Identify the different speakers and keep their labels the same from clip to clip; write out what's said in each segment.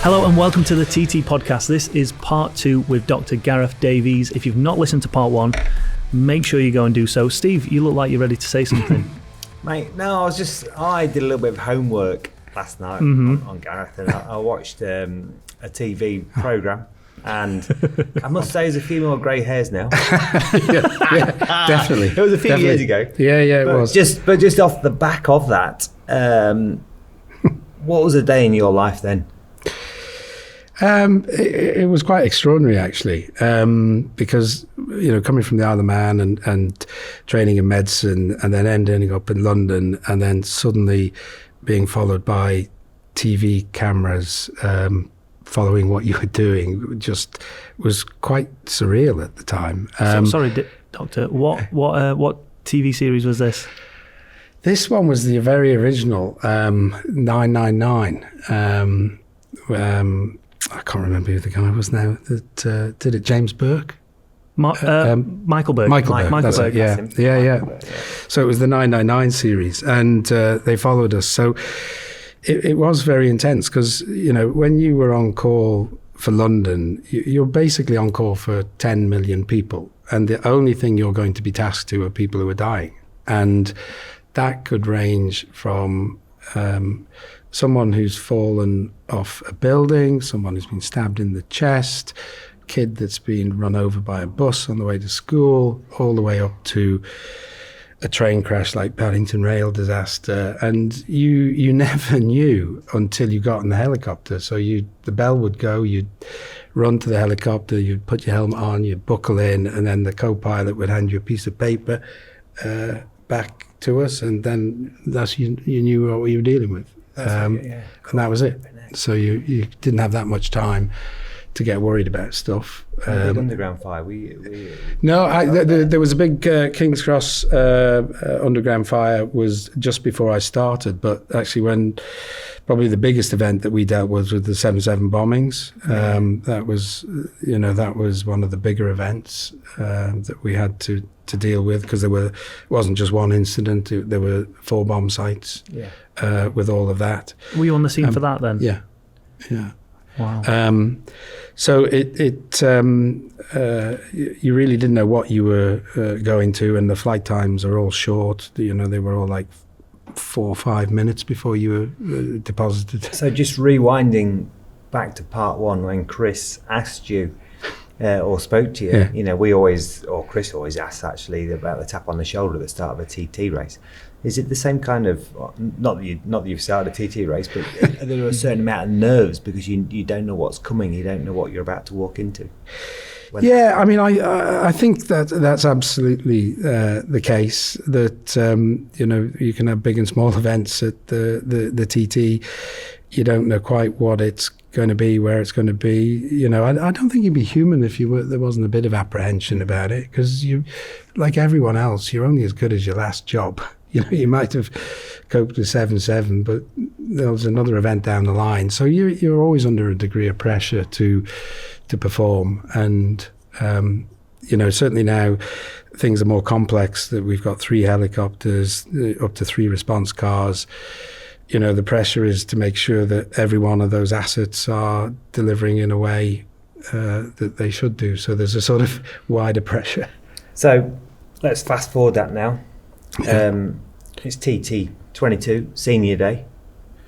Speaker 1: Hello and welcome to the TT podcast. This is part 2 with Dr. Gareth Davies. If you've not listened to part 1, make sure you go and do so. Steve, you look like you're ready to say something.
Speaker 2: Mate, no, I did a little bit of homework last night on Gareth, and I watched a TV programme, and I must say there's a few more grey hairs now.
Speaker 3: yeah, definitely.
Speaker 2: It was a few years ago.
Speaker 3: Yeah, it was.
Speaker 2: But just off the back of that, what was a day in your life then?
Speaker 3: It was quite extraordinary, actually, because, coming from the Isle of Man and training in medicine and then ending up in London and then suddenly being followed by TV cameras following what you were doing just was quite surreal at the time.
Speaker 1: Sorry, Doctor, what TV series was this?
Speaker 3: This one was the very original 999. I can't remember who the guy was now that did it. James Burke?
Speaker 1: Michael Burke.
Speaker 3: Michael Burke, yeah. So it was the 999 series, and they followed us. So it was very intense because, when you were on call for London, you're basically on call for 10 million people, and the only thing you're going to be tasked to are people who are dying. And that could range from someone who's fallen off a building, someone who's been stabbed in the chest, kid that's been run over by a bus on the way to school, all the way up to a train crash like Paddington Rail disaster. And you never knew until you got in the helicopter. So the bell would go, you'd run to the helicopter, you'd put your helmet on, you'd buckle in, and then the co-pilot would hand you a piece of paper back to us, and then you knew what you were dealing with. And that was it. So you didn't have that much time to get worried about stuff.
Speaker 2: Big underground fire?
Speaker 3: No, there was a big King's Cross underground fire was just before I started, but actually when probably the biggest event that we dealt with the 7/7 bombings. That was one of the bigger events that we had to deal with, because it wasn't just one incident, there were 4 bomb sites with all of that.
Speaker 1: Were you on the scene for that then?
Speaker 3: Yeah.
Speaker 1: Wow.
Speaker 3: So you really didn't know what you were going to, and the flight times are all short. They were all like 4 or 5 minutes before you were deposited.
Speaker 2: So just rewinding back to part 1, when Chris asked you or spoke to you, Chris always asks actually about the tap on the shoulder at the start of a TT race. Is it the same kind of, not that you've started a TT race, but are there a certain amount of nerves because you don't know what's coming, you don't know what you're about to walk into?
Speaker 3: I think that's absolutely the case, that you can have big and small events at the TT. You don't know quite what it's going to be, where it's going to be. I don't think you'd be human if there wasn't a bit of apprehension about it, because you, like everyone else, you're only as good as your last job. You might have coped with 7/7, but there was another event down the line. So you're always under a degree of pressure to perform. And, certainly now things are more complex, that we've got 3 helicopters, up to 3 response cars. The pressure is to make sure that every one of those assets are delivering in a way that they should do. So there's a sort of wider pressure.
Speaker 2: So let's fast forward that now. It's TT.2 senior day.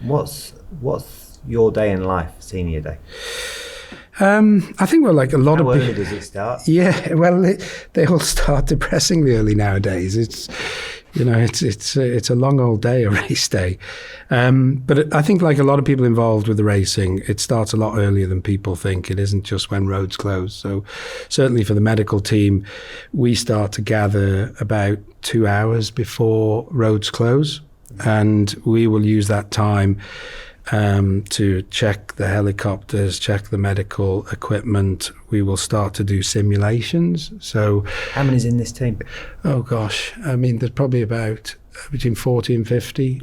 Speaker 2: What's your day in life, senior day?
Speaker 3: I think like a lot
Speaker 2: How
Speaker 3: of
Speaker 2: early
Speaker 3: people.
Speaker 2: does it start?
Speaker 3: Yeah, well, they all start depressingly early nowadays. It's a long old day, a race day. But I think like a lot of people involved with the racing, it starts a lot earlier than people think. It isn't just when roads close. So certainly for the medical team, we start to gather about 2 hours before roads close, and we will use that time to check the helicopters, check the medical equipment. We will start to do simulations. So
Speaker 2: how many's in this team?
Speaker 3: Oh gosh, there's probably about between 40 and 50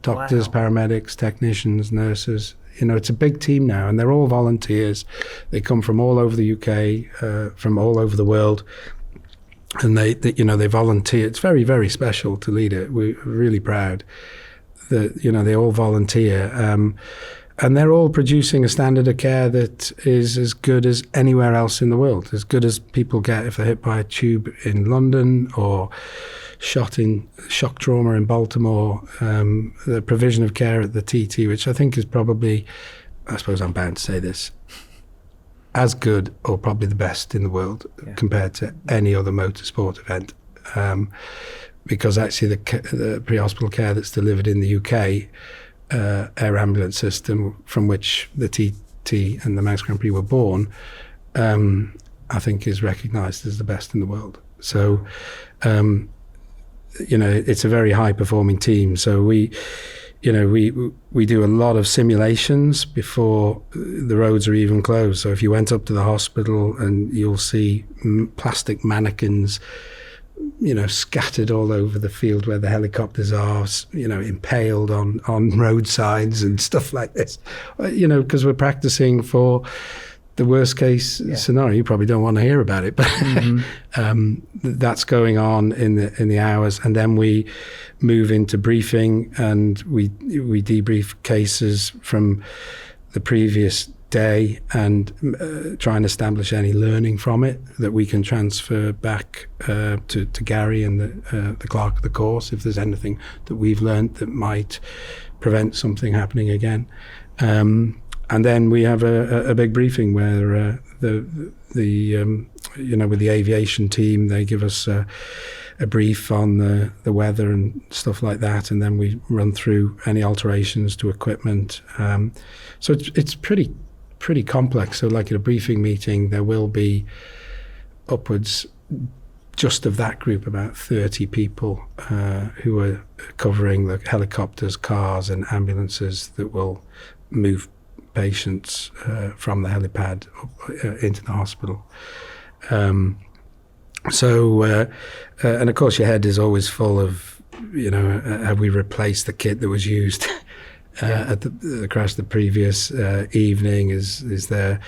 Speaker 3: doctors, paramedics, technicians, nurses. It's a big team now, and they're all volunteers. They come from all over the UK, from all over the world, and they volunteer. It's very, very special to lead it. We're really proud that they all volunteer, and they're all producing a standard of care that is as good as anywhere else in the world, as good as people get if they're hit by a tube in London or shock trauma in Baltimore. The provision of care at the TT, which I think is probably, I suppose I'm bound to say this, as good or probably the best in the world compared to any other motorsport event. Because actually the pre-hospital care that's delivered in the UK air ambulance system, from which the TT and the Manx Grand Prix were born, I think is recognised as the best in the world. So, it's a very high-performing team. So we do a lot of simulations before the roads are even closed. So if you went up to the hospital, and you'll see plastic mannequins, scattered all over the field where the helicopters are, impaled on roadsides and stuff like this, because we're practicing for the worst case scenario. You probably don't want to hear about it, but that's going on in the hours, and then we move into briefing, and we debrief cases from the previous day and try and establish any learning from it that we can transfer back to Gary and the clerk of the course, if there's anything that we've learned that might prevent something happening again. And then we have a big briefing where with the aviation team, they give us a brief on the weather and stuff like that, and then we run through any alterations to equipment. So it's pretty complex. So like at a briefing meeting, there will be upwards just of that group, about 30 people who are covering the helicopters, cars and ambulances that will move patients from the helipad up, into the hospital. And of course your head is always full of, have we replaced the kit that was used at the crash the previous evening? Is there,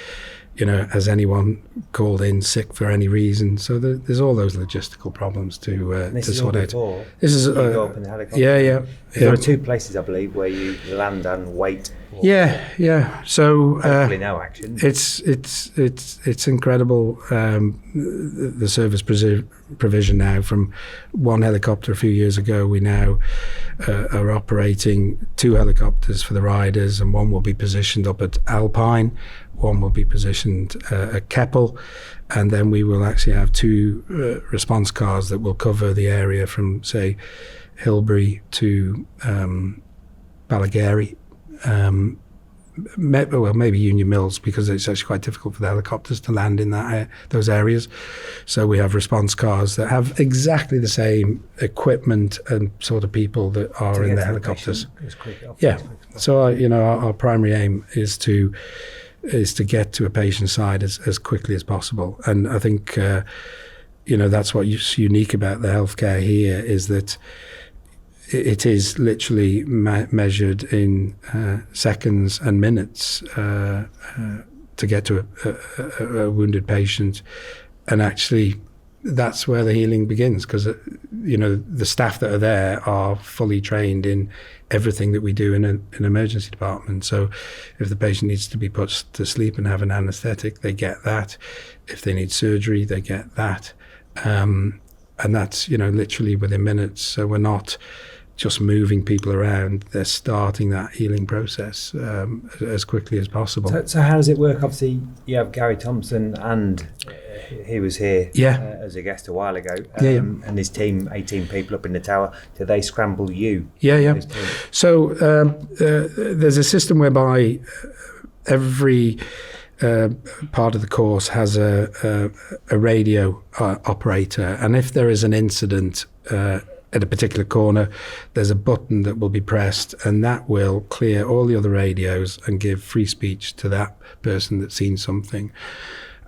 Speaker 3: has anyone called in sick for any reason? So there's all those logistical problems to sort out. This is
Speaker 2: go up in the helicopter.
Speaker 3: Yeah.
Speaker 2: There are two places, I believe, where you land and wait.
Speaker 3: Yeah. So
Speaker 2: hopefully no action.
Speaker 3: It's incredible, the service provision now. From one helicopter a few years ago, we now are operating 2 helicopters for the riders, and one will be positioned up at Alpine, one will be positioned at Keppel, and then we will actually have 2 response cars that will cover the area from, say, Hilbury to Balagary. Maybe Union Mills, because it's actually quite difficult for the helicopters to land in those areas. So we have response cars that have exactly the same equipment and sort of people that are in the helicopters. So our primary aim is to get to a patient side as quickly as possible. And I think that's what's unique about the healthcare here, is that it is literally measured in seconds and minutes to get to a wounded patient. And actually, that's where the healing begins, because the staff that are there are fully trained in everything that we do in an emergency department. So if the patient needs to be put to sleep and have an anaesthetic, they get that. If they need surgery, they get that. And that's literally within minutes. So we're not just moving people around, they're starting that healing process as quickly as possible.
Speaker 2: So how does it work? Obviously, you have Gary Thompson, and he was here as a guest a while ago, and his team, 18 people up in the tower. Do they scramble you?
Speaker 3: Yeah. So there's a system whereby every part of the course has a radio operator, and if there is an incident at a particular corner, there's a button that will be pressed, and that will clear all the other radios and give free speech to that person that's seen something.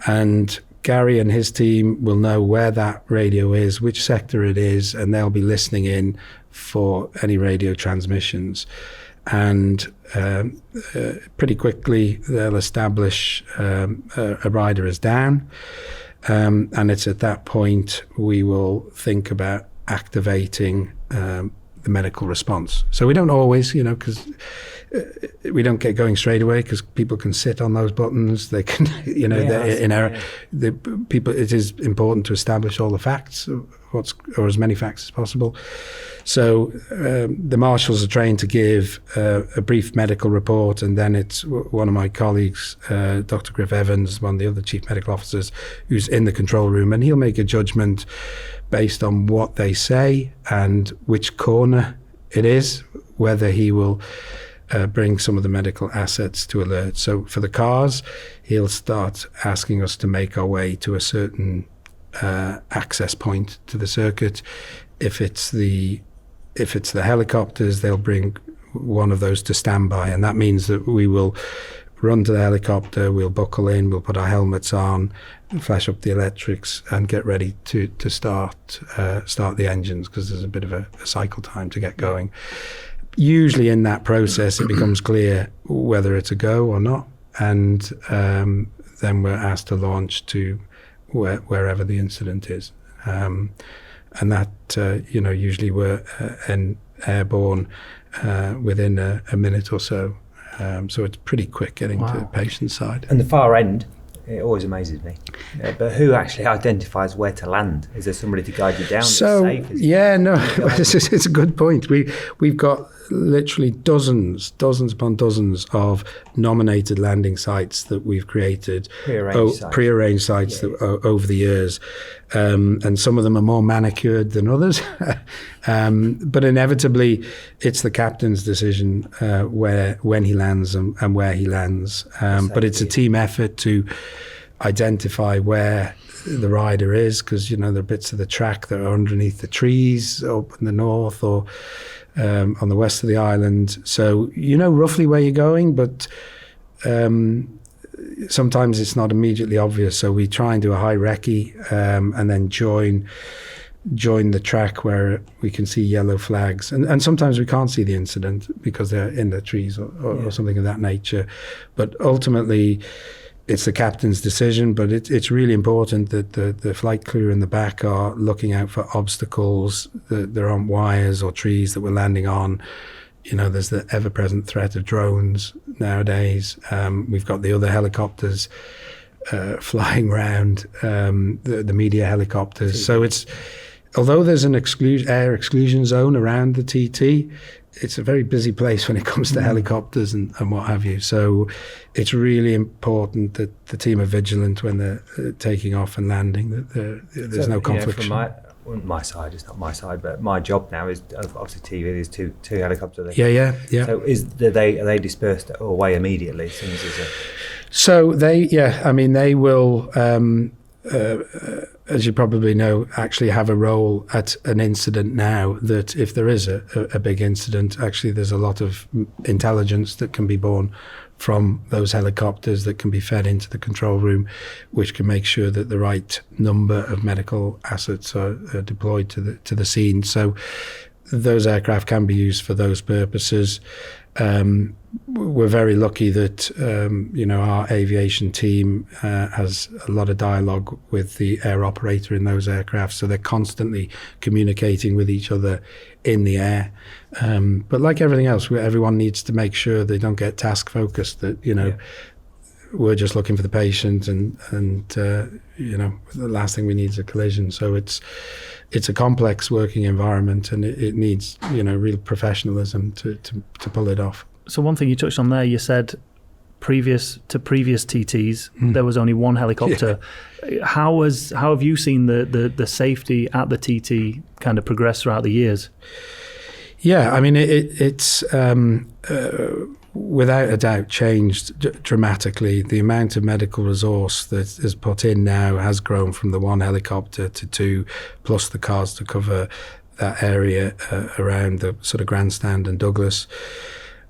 Speaker 3: And Gary and his team will know where that radio is, which sector it is, and they'll be listening in for any radio transmissions. And pretty quickly they'll establish a rider is down, and it's at that point we will think about activating the medical response. So we don't always, because we don't get going straight away because people can sit on those buttons. They can, it is important to establish all the facts, or as many facts as possible. So the marshals are trained to give a brief medical report, and then it's one of my colleagues, Dr. Gareth Davies, one of the other chief medical officers, who's in the control room, and he'll make a judgment based on what they say and which corner it is, whether he will bring some of the medical assets to alert. So for the cars, he'll start asking us to make our way to a certain access point to the circuit. If it's the helicopters, they'll bring one of those to standby, and that means that we will run to the helicopter, we'll buckle in, we'll put our helmets on, flash up the electrics, and get ready to start the engines, because there's a bit of a cycle time to get going. Usually in that process, it becomes clear whether it's a go or not, and then we're asked to launch to wherever the incident is. And that, usually we're airborne within a minute or so. So it's pretty quick getting to the patient's side.
Speaker 2: And the far end, it always amazes me. But who actually identifies where to land? Is there somebody to guide you down?
Speaker 3: So,
Speaker 2: that's safe?
Speaker 3: It's a good point. We've got literally dozens upon dozens of nominated landing sites that we've created, pre-arranged sites that, over the years, and some of them are more manicured than others. But inevitably, it's the captain's decision when he lands and where he lands. But it's a team effort to identify where the rider is, because there are bits of the track that are underneath the trees up in the north or on the west of the island. So roughly where you're going, but sometimes it's not immediately obvious. So we try and do a high recce and then join the track where we can see yellow flags. And sometimes we can't see the incident because they're in the trees or something of that nature. But ultimately, it's the captain's decision, but it's really important that the flight crew in the back are looking out for obstacles, that there aren't wires or trees that we're landing on. There's the ever-present threat of drones nowadays. We've got the other helicopters flying around, the media helicopters. So although there's an air exclusion zone around the TT, it's a very busy place when it comes to helicopters and what have you. So it's really important that the team are vigilant when they're taking off and landing, that there's no conflict.
Speaker 2: From my side, it's not my side, but my job now is obviously TV. There's two helicopters.
Speaker 3: Yeah.
Speaker 2: So are they dispersed away immediately as soon as there's a...
Speaker 3: So they will, as you probably know, actually have a role at an incident now, that if there is a big incident, actually there's a lot of intelligence that can be born from those helicopters that can be fed into the control room, which can make sure that the right number of medical assets are deployed to the scene. So those aircraft can be used for those purposes. We're very lucky that our aviation team has a lot of dialogue with the air operator in those aircraft, so they're constantly communicating with each other in the air. But like everything else, everyone needs to make sure they don't get task focused, that we're just looking for the patient and the last thing we need is a collision. So it's a complex working environment, and it needs real professionalism to pull it off.
Speaker 1: So one thing you touched on there, you said previous TTs, there was only one helicopter. Yeah. How have you seen the safety at the TT kind of progress throughout the years?
Speaker 3: Yeah, I mean it's without a doubt changed dramatically. The amount of medical resource that is put in now has grown from the one helicopter to two, plus the cars to cover that area around the sort of grandstand and Douglas.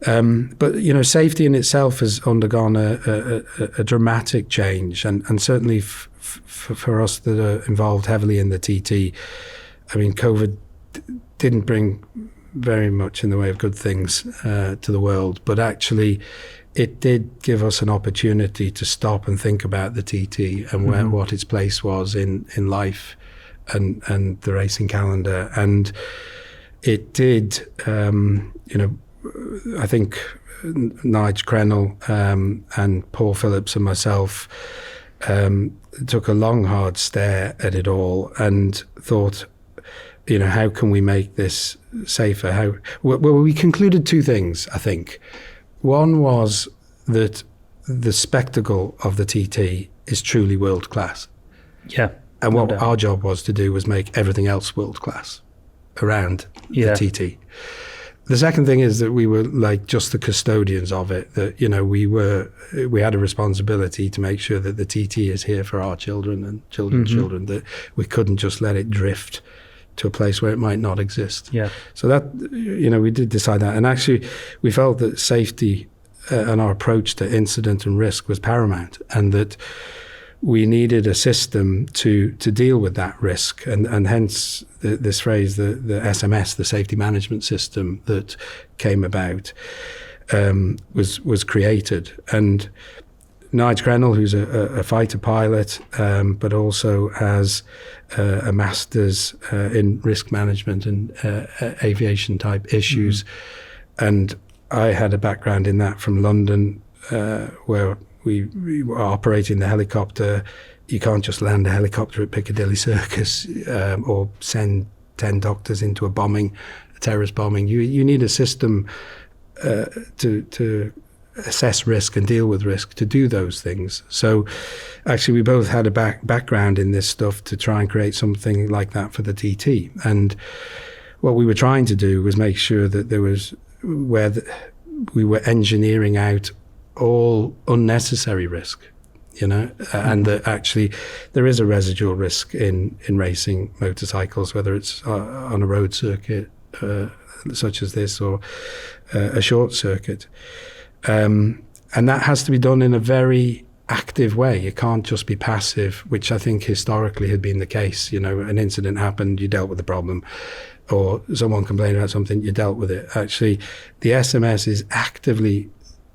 Speaker 3: But safety in itself has undergone a dramatic change, and certainly for us that are involved heavily in the TT, I mean, COVID didn't bring very much in the way of good things to the world, but actually it did give us an opportunity to stop and think about the TT and what its place was in life and the racing calendar. And it did, I think Nigel Crennell and Paul Phillips and myself took a long, hard stare at it all and thought, how can we make this safer? Well, we concluded two things, I think. One was that the spectacle of the TT is truly world class.
Speaker 1: Yeah.
Speaker 3: And what our job was to do was make everything else world class around the TT. The second thing is that we were like just the custodians of it, that, we had a responsibility to make sure that the TT is here for our children and children's children, that we couldn't just let it drift to a place where it might not exist.
Speaker 1: Yeah.
Speaker 3: So that, we did decide that. And actually, we felt that safety and our approach to incident and risk was paramount, and that we needed a system to deal with that risk, and hence this phrase, the SMS, the safety management system that came about, was created. And Nigel Crennell, who's a fighter pilot, but also has a master's in risk management and aviation type issues, and I had a background in that from London, where we were operating the helicopter. You can't just land a helicopter at Piccadilly Circus or send 10 doctors into a terrorist bombing. You need a system to assess risk and deal with risk, to do those things. So actually we both had a background in this stuff to try and create something like that for the TT. And what we were trying to do was make sure that there was we were engineering out all unnecessary risk, and that actually there is a residual risk in racing motorcycles, whether it's on a road circuit such as this or a short circuit. And that has to be done in a very active way. It can't just be passive, which I think historically had been the case. An incident happened, you dealt with the problem, or someone complained about something, you dealt with it. Actually, the SMS is actively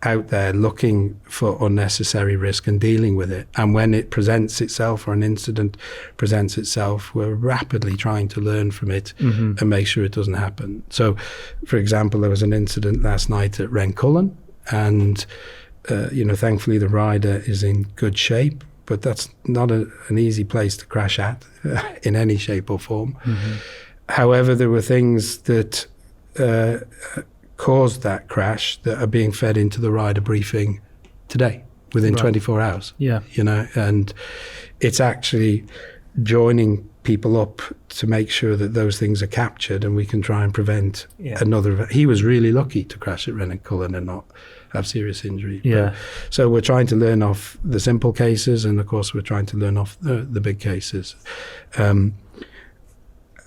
Speaker 3: out there looking for unnecessary risk and dealing with it. And when it presents itself, or an incident presents itself, we're rapidly trying to learn from it and make sure it doesn't happen. So, for example, there was an incident last night at Rencullen, and thankfully the rider is in good shape, but that's not an easy place to crash at in any shape or form. However, there were things that caused that crash that are being fed into the rider briefing today, within 24 hours. Yeah. And it's actually joining people up to make sure that those things are captured and we can try and prevent another event. He was really lucky to crash at Rencullen and not have serious injury. Yeah. So we're trying to learn off the simple cases, and of course we're trying to learn off the big cases. And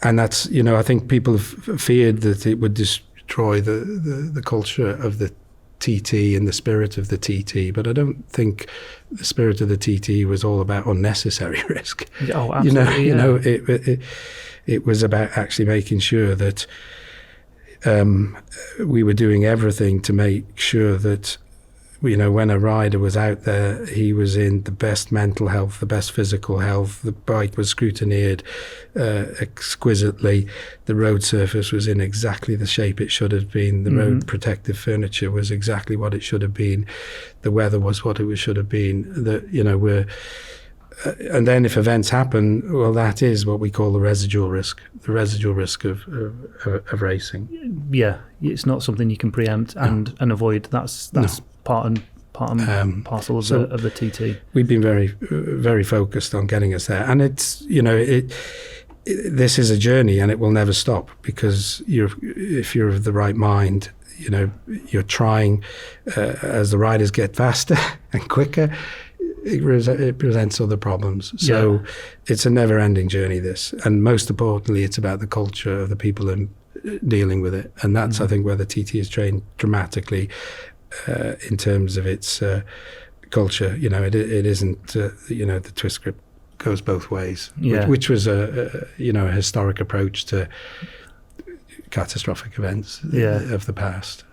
Speaker 3: that's, I think people have feared that it would destroy the culture of the TT and the spirit of the TT, but I don't think the spirit of the TT was all about unnecessary risk.
Speaker 1: Oh, absolutely.
Speaker 3: It was about actually making sure that we were doing everything to make sure that, when a rider was out there, he was in the best mental health, the best physical health. The bike was scrutineered exquisitely. The road surface was in exactly the shape it should have been. The road protective furniture was exactly what it should have been. The weather was what it should have been. And then if events happen, well, that is what we call the residual risk of racing.
Speaker 1: Yeah, it's not something you can preempt and avoid. That's part and parcel of the TT.
Speaker 3: We've been very, very focused on getting us there, and it's this is a journey, and it will never stop, because if you're of the right mind, you're trying as the riders get faster and quicker. It presents other problems. So it's a never-ending journey, this. And most importantly, it's about the culture of the people dealing with it. And that's, I think, where the TT is trained dramatically in terms of its culture. It isn't, the twist grip goes both ways, which was a historic approach to catastrophic events of the past.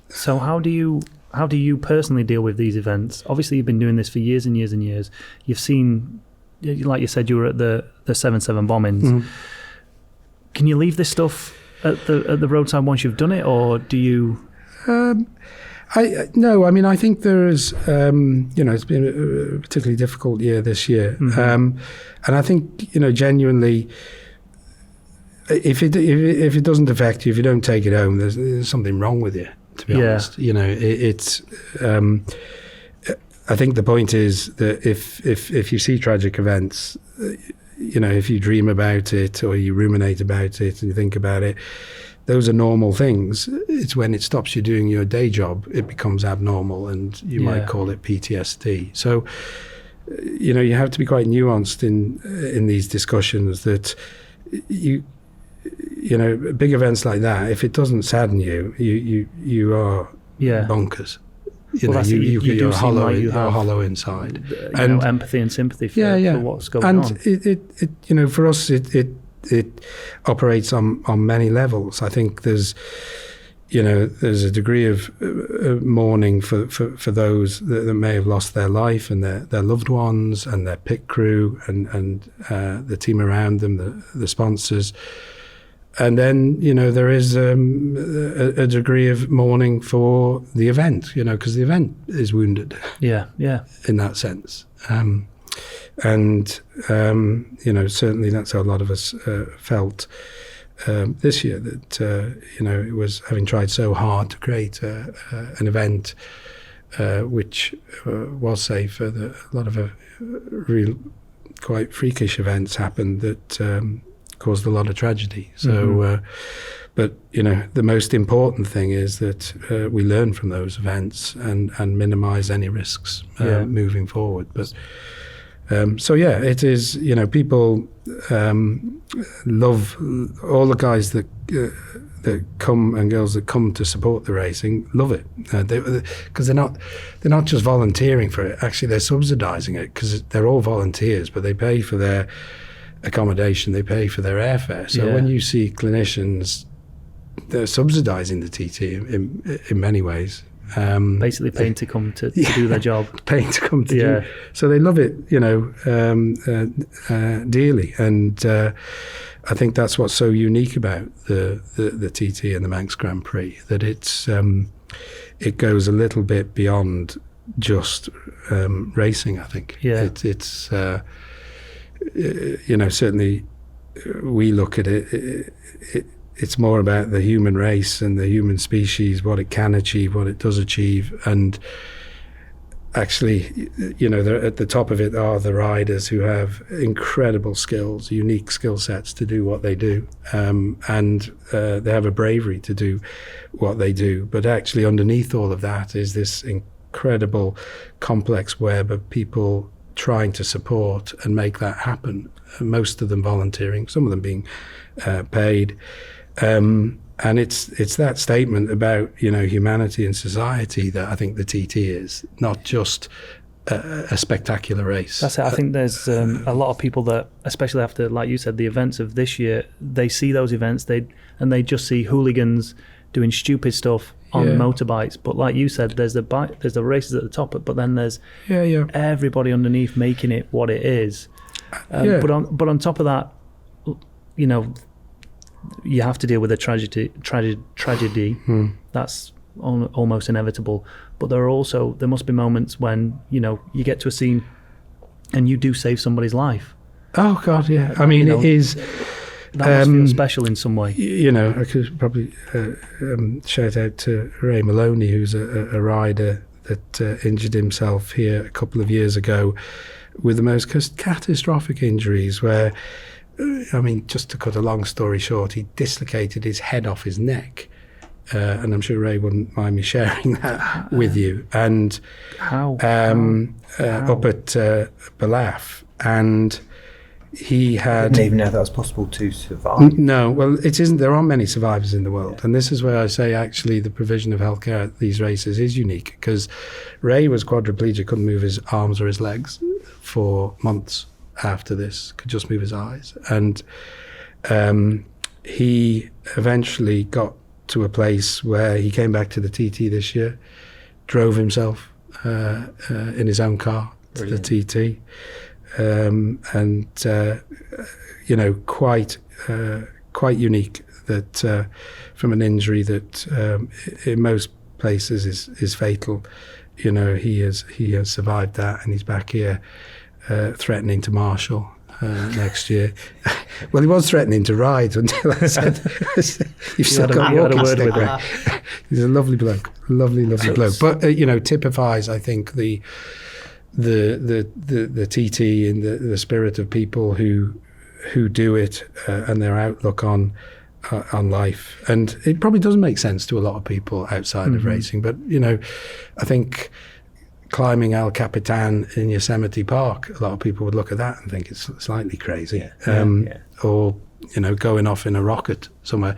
Speaker 1: So how do you personally deal with these events? Obviously, you've been doing this for years and years and years. You've seen, like you said, you were at the 7/7 bombings. Can you leave this stuff at the roadside once you've done it, or do you?
Speaker 3: No, I mean, I think there is, it's been a particularly difficult year this year. And I think, genuinely, if it doesn't affect you, if you don't take it home, there's something wrong with you, to be honest. It's, I think the point is that if you see tragic events, if you dream about it or you ruminate about it and you think about it, those are normal things. It's when it stops you doing your day job, it becomes abnormal, and you might call it PTSD. So, you have to be quite nuanced in these discussions that big events like that, if it doesn't sadden you, you are bonkers. You're hollow inside.
Speaker 1: And empathy and sympathy for what's going on.
Speaker 3: And it for us, it operates on many levels. I think there's a degree of mourning for those that may have lost their life and their loved ones and their pit crew and the team around them, the sponsors. And then, there is a degree of mourning for the event, because the event is wounded.
Speaker 1: Yeah.
Speaker 3: In that sense. Certainly that's how a lot of us felt this year, that, it was having tried so hard to create an event which was safe. A lot of real quite freakish events happened that caused a lot of tragedy. So, but the most important thing is that we learn from those events and minimise any risks moving forward. But it is. People love all the guys that come and girls that come to support the racing. Love it because they're not just volunteering for it. Actually, they're subsidising it because they're all volunteers, but they pay for their accommodation, they pay for their airfare. So when you see clinicians, they're subsidising the TT in many ways.
Speaker 1: Basically paying to come to do their job.
Speaker 3: Paying to come to do. So they love it, dearly. And I think that's what's so unique about the TT and the Manx Grand Prix, that it goes a little bit beyond just racing, I think.
Speaker 1: Yeah.
Speaker 3: It's certainly we look at it, it's more about the human race and the human species, what it can achieve, what it does achieve. And actually, at the top of it are the riders who have incredible skills, unique skill sets to do what they do. And they have a bravery to do what they do. But actually underneath all of that is this incredible complex web of people trying to support and make that happen. Most of them volunteering, some of them being paid. And it's that statement about, humanity and society that I think the TT is, not just a spectacular race.
Speaker 1: That's it. I think there's a lot of people that, especially after, like you said, the events of this year, they see those events, they just see hooligans doing stupid stuff on motorbikes. But like you said, there's the races at the top, but then there's everybody underneath making it what it is. But on top of that, you have to deal with a tragedy. That's almost inevitable. But there must be moments when you get to a scene and you do save somebody's life.
Speaker 3: Oh God, yeah. I mean, it is.
Speaker 1: That must feel special in some way.
Speaker 3: I could probably shout out to Ray Maloney, who's a rider that injured himself here a couple of years ago with the most catastrophic injuries where, just to cut a long story short, he dislocated his head off his neck. And I'm sure Ray wouldn't mind me sharing that with you. And
Speaker 1: how?
Speaker 3: Up at Balaf. And he had...
Speaker 2: I didn't even know that was possible to survive.
Speaker 3: No, well, it isn't. There aren't many survivors in the world. And this is where I say, actually, the provision of healthcare at these races is unique, because Ray was quadriplegic, couldn't move his arms or his legs for months after this, could just move his eyes. And he eventually got to a place where he came back to the TT this year, drove himself in his own car to the TT. Quite unique that from an injury that in most places is fatal. You know, he has survived that, and he's back here threatening to marshal next year. Well, he was threatening to ride until I said, "You've still got a walking stick." He's a lovely bloke, lovely bloke. But you know, typifies, I think, the TT and the spirit of people who do it and their outlook on life. And it probably doesn't make sense to a lot of people outside of racing. But you know, I think climbing El Capitan in Yosemite Park, a lot of people would look at that and think it's slightly crazy. Or, you know, going off in a rocket somewhere.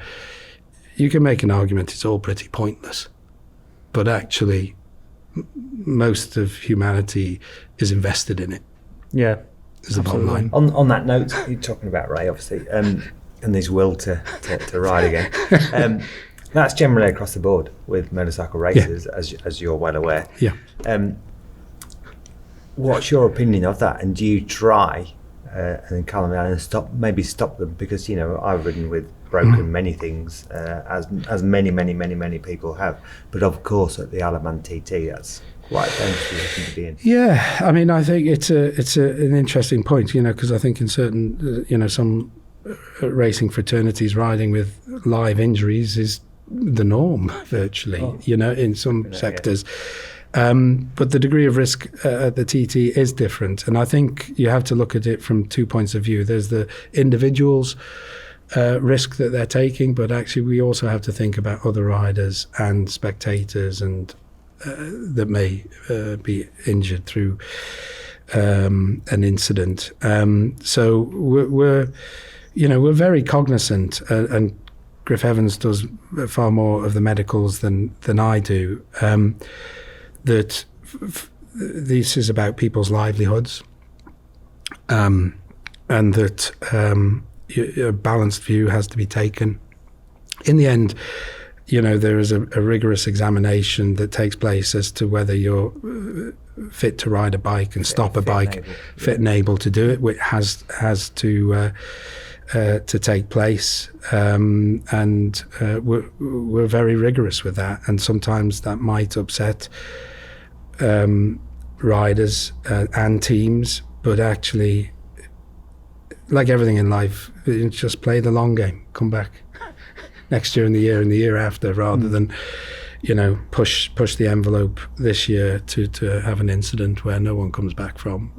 Speaker 3: You can make an argument it's all pretty pointless. But actually, most of humanity is invested in it.
Speaker 1: Yeah.
Speaker 3: Is the bottom line.
Speaker 2: On that note, you're talking about Ray, obviously, and his will to ride again. That's generally across the board with motorcycle races, as you're well aware.
Speaker 3: Yeah.
Speaker 2: What's your opinion of that? And do you try and calm down and stop them? Because, you know, I've ridden with broken many things, as many people have. But of course, at the Alaman TT, that's quite a dangerous position to be in.
Speaker 3: Yeah, I mean, I think it's an interesting point, you know, because I think in certain, you know, some racing fraternities, riding with live injuries is the norm virtually, you know, in some sectors. But the degree of risk at the TT is different. And I think you have to look at it from 2 points of view. There's the individual's risk that they're taking, but actually we also have to think about other riders and spectators and that may be injured through an incident. So we're very cognizant, and Griff Evans does far more of the medicals than I do, that this is about people's livelihoods, and that a balanced view has to be taken. In the end, you know, there is a rigorous examination that takes place as to whether you're fit to ride a bike and stop a bike, fit and able to do it, which has to take place, and we're very rigorous with that, and sometimes that might upset riders and teams, but actually, like everything in life, just play the long game, come back next year and the year after, rather than, you know, push the envelope this year to have an incident where no one comes back from.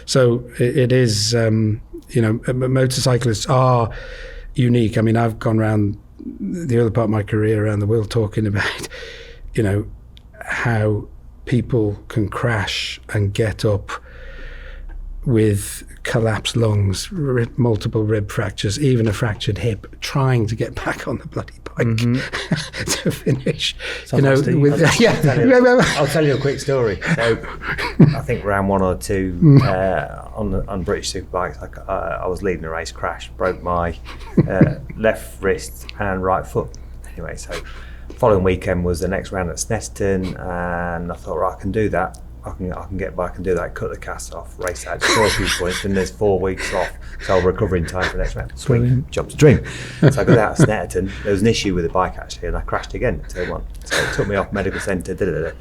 Speaker 3: So it is, you know, motorcyclists are unique. I mean, I've gone around the other part of my career around the world talking about, you know, how people can crash and get up with collapsed lungs, multiple rib fractures, even a fractured hip, trying to get back on the bloody bike to finish.
Speaker 2: Sounds you know, I'll tell you a quick story. So I think round 1 or 2 on British Superbikes, I was leading a race, crashed, broke my left wrist and right foot. Anyway, so following weekend was the next round at Snetterton, and I thought, right, I can do that. I can get back and do that, cut the cast off, race out, score a few points, and there's 4 weeks off, so I'll recover in time for the next round. Sweet, job's a dream. So I got out of Snetterton. There was an issue with the bike actually, and I crashed again at turn 1. So it took me off medical centre. I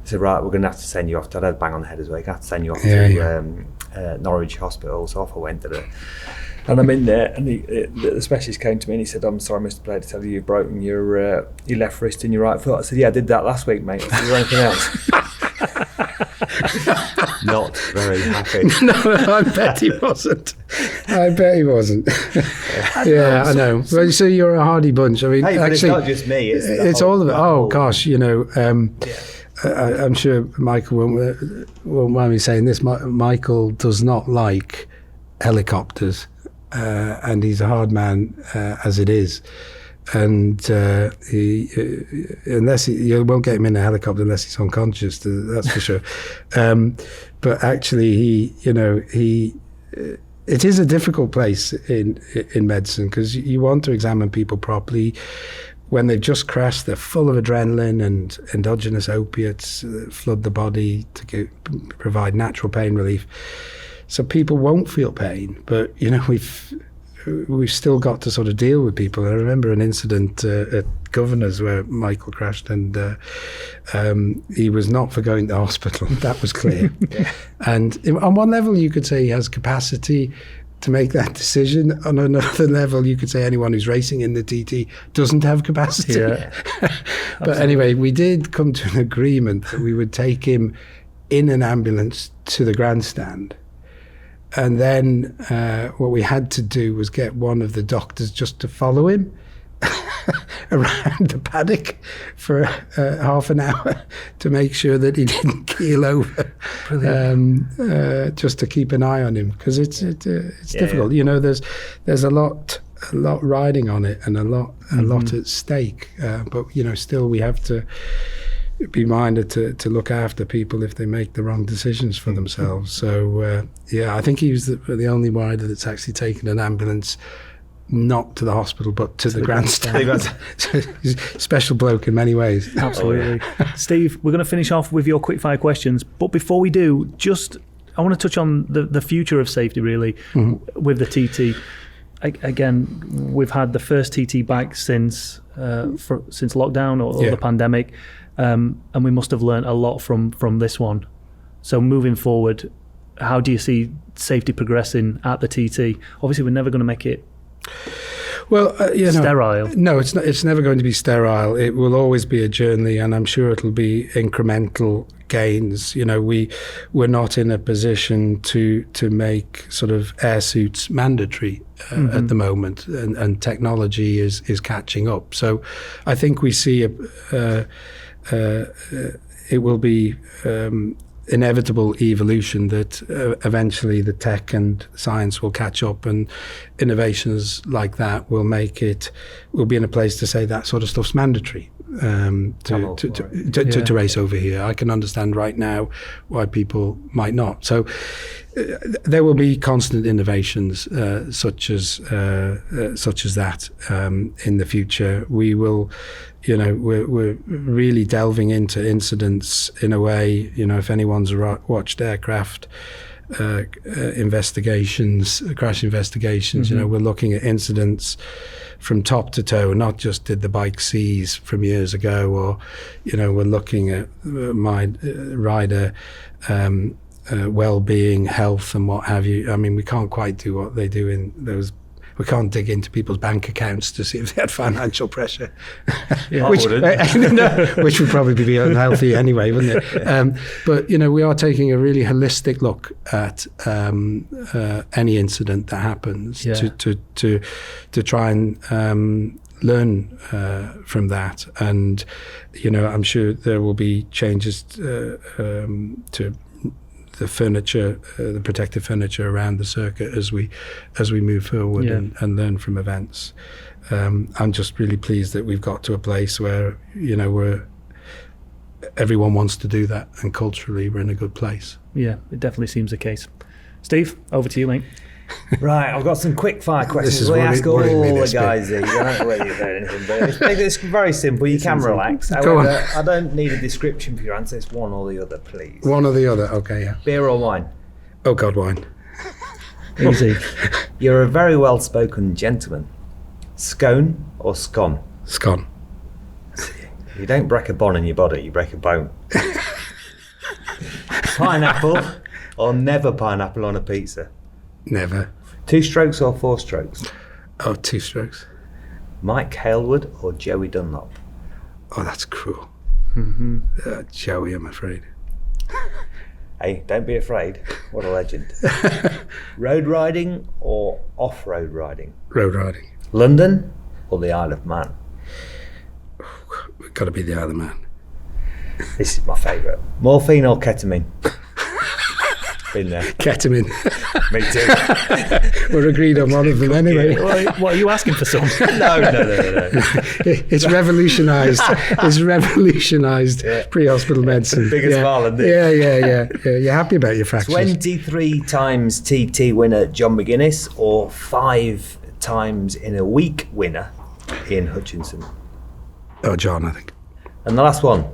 Speaker 2: said, right, we're going to have to send you off. I had a bang on the head as well. You're going to have to send you off to Norwich Hospital. So off I went. And I'm in there, and the specialist came to me and he said, I'm sorry, Mr. Blair, to tell you you've broken your left wrist and your right foot. I said, yeah, I did that last week, mate. I said, is there anything else? Not very happy.
Speaker 3: No, I bet he wasn't. Yeah, I know. Well, so you're a hardy bunch. I mean,
Speaker 2: hey,
Speaker 3: actually,
Speaker 2: it's not just me.
Speaker 3: It's all of it. Oh gosh, you know. I'm sure Michael won't mind me saying this. Michael does not like helicopters, and he's a hard man as it is. And you won't get him in a helicopter unless he's unconscious. That's for sure. But actually, it is a difficult place in medicine, because you want to examine people properly. When they've just crashed, they're full of adrenaline and endogenous opiates that flood the body to provide natural pain relief. So people won't feel pain, but we've we've still got to sort of deal with people. I remember an incident at Governor's where Michael crashed, and he was not for going to hospital. That was clear. And on one level, you could say he has capacity to make that decision. On another level, you could say anyone who's racing in the TT doesn't have capacity. But anyway, we did come to an agreement that we would take him in an ambulance to the grandstand. And then what we had to do was get one of the doctors just to follow him around the paddock for half an hour to make sure that he didn't keel over. Just to keep an eye on him, because it's difficult. You know, there's a lot riding on it, and a lot at stake. But you know, still we have to be minded to look after people if they make the wrong decisions for themselves. So I think he was the only rider that's actually taken an ambulance not to the hospital but to the grandstand. So he's a special bloke in many ways.
Speaker 1: Absolutely. Steve, we're going to finish off with your quickfire questions, but before we do, I want to touch on the future of safety really with the TT. Again, we've had the first TT back since lockdown or the pandemic, and we must have learned a lot from this one. So moving forward, how do you see safety progressing at the TT? Obviously, we're never going to make it sterile.
Speaker 3: No, it's not. It's never going to be sterile. It will always be a journey, and I'm sure it'll be incremental gains. You know, we're not in a position to make sort of air suits mandatory at the moment, and technology is catching up. So I think we see it will be inevitable evolution that eventually the tech and science will catch up, and innovations like that will we'll be in a place to say that sort of stuff's mandatory to race over here. I can understand right now why people might not. So there will be constant innovations such as that in the future. We will, you know, we're really delving into incidents in a way. You know, if anyone's watched aircraft investigations, crash investigations, you know, we're looking at incidents from top to toe, not just did the bike seize from years ago, or, you know, we're looking at my rider well-being, health, and what have you. I mean, we can't quite do what they do in those. We can't dig into people's bank accounts to see if they had financial pressure, which would probably be unhealthy anyway, wouldn't it? But you know, we are taking a really holistic look at any incident that happens to try and learn from that. And you know, I'm sure there will be changes to the furniture, the protective furniture around the circuit as we move forward and learn from events. I'm just really pleased that we've got to a place where, you know, everyone wants to do that, and culturally we're in a good place. Yeah, it definitely seems the case. Steve, over to you, mate.
Speaker 2: Right, I've got some quick fire questions. We ask all the guys here. I don't know whether you've heard anything, but it's very simple. You can relax. However, I don't need a description for your answer. It's one or the other, please.
Speaker 3: One or the other, okay, yeah.
Speaker 2: Beer or wine?
Speaker 3: Oh God, wine.
Speaker 1: Easy.
Speaker 2: You're a very well-spoken gentleman. Scone or scone?
Speaker 3: Scone.
Speaker 2: You don't break a bone in your body, you break a bone. Pineapple or never pineapple on a pizza?
Speaker 3: Never.
Speaker 2: 2 strokes or 4 strokes?
Speaker 3: Oh, 2 strokes.
Speaker 2: Mike Hailwood or Joey Dunlop?
Speaker 3: Oh, that's cruel. Joey, I'm afraid.
Speaker 2: Hey, don't be afraid. What a legend. Road riding or off-road riding?
Speaker 3: Road riding.
Speaker 2: London or the Isle of Man?
Speaker 3: It's got to be the Isle of Man.
Speaker 2: This is my favourite. Morphine or ketamine? Been there.
Speaker 3: Ketamine.
Speaker 2: Me too.
Speaker 3: We're agreed on one of them anyway.
Speaker 1: What are you asking for some?
Speaker 2: No.
Speaker 3: It's revolutionised. It's revolutionised pre-hospital medicine.
Speaker 2: Biggest smile in this.
Speaker 3: Yeah. You're happy about your fractures.
Speaker 2: 23 times TT winner John McGuinness or 5 times in a week winner Ian Hutchinson?
Speaker 3: Oh, John, I think.
Speaker 2: And the last one,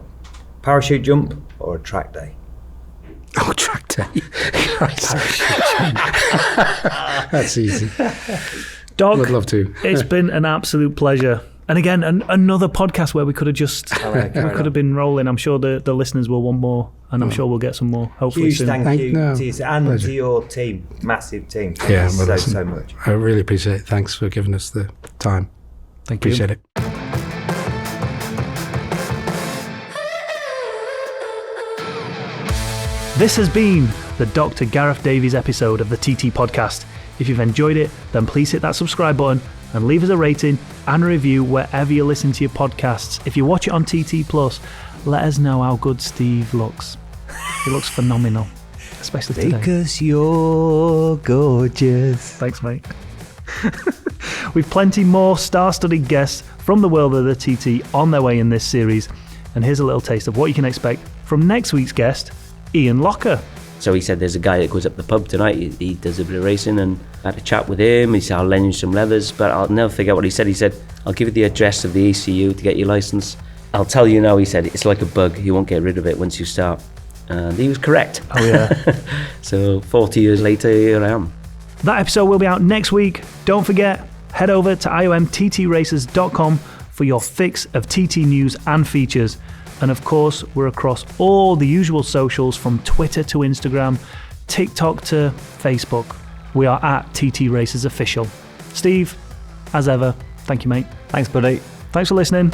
Speaker 2: parachute jump or a track day?
Speaker 3: Oh, track day. That's easy.
Speaker 1: Doc,
Speaker 3: would love to.
Speaker 1: It's been an absolute pleasure. And again, another podcast where we could have just been rolling. I'm sure the listeners will want more, and I'm sure we'll get some more. Hopefully
Speaker 2: Huge
Speaker 1: soon.
Speaker 2: thank you to you and to your team, massive team. Thank you so much.
Speaker 3: I really appreciate it. Thanks for giving us the time.
Speaker 1: Thank you.
Speaker 3: Appreciate it.
Speaker 1: This has been the Dr. Gareth Davies episode of the TT Podcast. If you've enjoyed it, then please hit that subscribe button and leave us a rating and a review wherever you listen to your podcasts. If you watch it on TT Plus, let us know how good Steve looks. He looks phenomenal, especially today.
Speaker 2: Because you're gorgeous.
Speaker 1: Thanks, mate. We've plenty more star-studded guests from the world of the TT on their way in this series. And here's a little taste of what you can expect from next week's guest, Ian Locker.
Speaker 4: So he said there's a guy that goes up the pub tonight, he does a bit of racing, and I had a chat with him. He said I'll lend you some leathers, but I'll never forget what he said. He said I'll give you the address of the ECU to get your licence. I'll tell you now, he said, it's like a bug, you won't get rid of it once you start. And he was correct.
Speaker 1: Oh yeah.
Speaker 4: So 40 years later, here I am.
Speaker 1: That episode will be out next week. Don't forget, head over to iomttracers.com for your fix of TT news and features. And of course, we're across all the usual socials from Twitter to Instagram, TikTok to Facebook. We are at TT Racers Official. Steve, as ever, thank you, mate.
Speaker 2: Thanks, buddy.
Speaker 1: Thanks for listening.